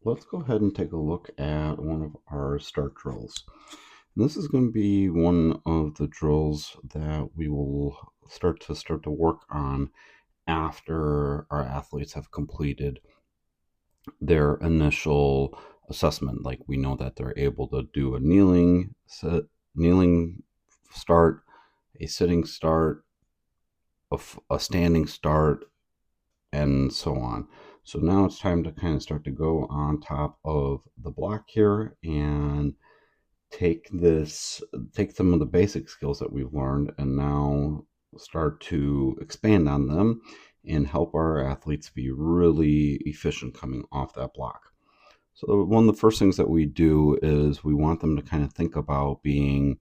let's go ahead and take a look at one of our start drills. And this is going to be one of the drills that we will start to work on after our athletes have completed their initial assessment. Like, we know that they're able to do a kneeling start, a sitting start, a standing start, and so on. So now it's time to kind of start to go on top of the block here and take some of the basic skills that we've learned and now start to expand on them and help our athletes be really efficient coming off that block. So one of the first things that we do is we want them to kind of think about being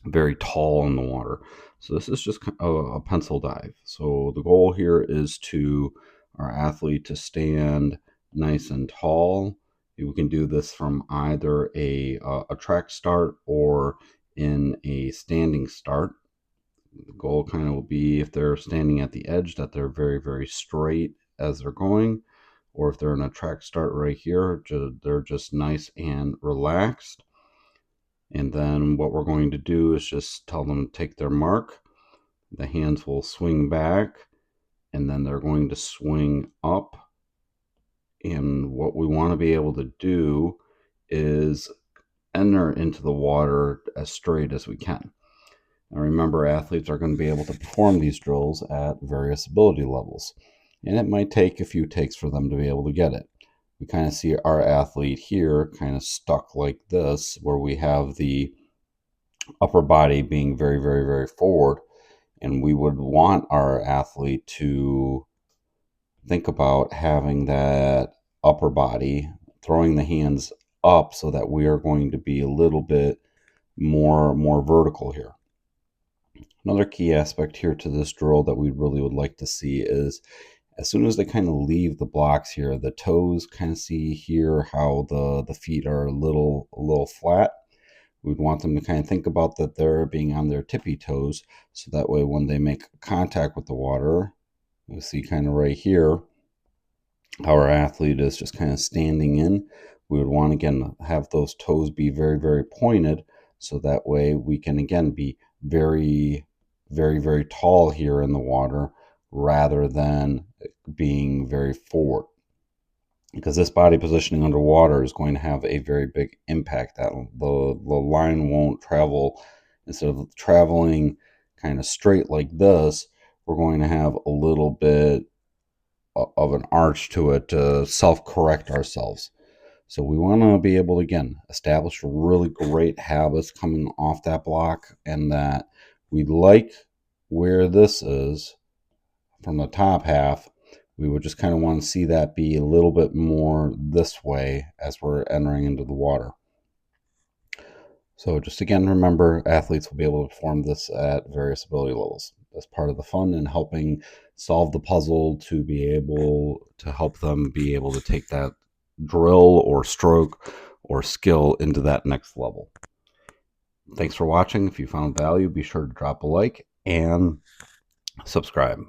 very tall in the water. So this is just a pencil dive. So the goal here is to our athlete to stand nice and tall. We can do this from either a track start or in a standing start. The goal kind of will be, if they're standing at the edge, that they're very, very straight as they're going, or if they're in a track start right here, they're just nice and relaxed. And then what we're going to do is just tell them to take their mark. The hands will swing back, and then they're going to swing up. And what we want to be able to do is enter into the water as straight as we can. Now remember, athletes are going to be able to perform these drills at various ability levels, and it might take a few takes for them to be able to get it. We kind of see our athlete here kind of stuck like this, where we have the upper body being very, very, very forward. And we would want our athlete to think about having that upper body, throwing the hands up, so that we are going to be a little bit more vertical here. Another key aspect here to this drill that we really would like to see is, as soon as they kind of leave the blocks here, the toes kind of see here how the feet are a little flat. We'd want them to kind of think about that they're being on their tippy toes, so that way when they make contact with the water, you see kind of right here how our athlete is just kind of standing in. We would want, again, have those toes be very, very pointed, so that way we can, again, be very, very, very tall here in the water rather than being very forward, because this body positioning underwater is going to have a very big impact. That the line won't travel, instead of traveling kind of straight like this, we're going to have a little bit of an arch to it to self-correct ourselves. So we want to be able to, again, establish really great habits coming off that block, and that we like where this is from the top half. We would just kind of want to see that be a little bit more this way as we're entering into the water. So just, again, remember, athletes will be able to perform this at various ability levels. That's part of the fun in helping solve the puzzle, to be able to help them be able to take that drill or stroke or skill into that next level. Thanks for watching. If you found value, be sure to drop a like and subscribe.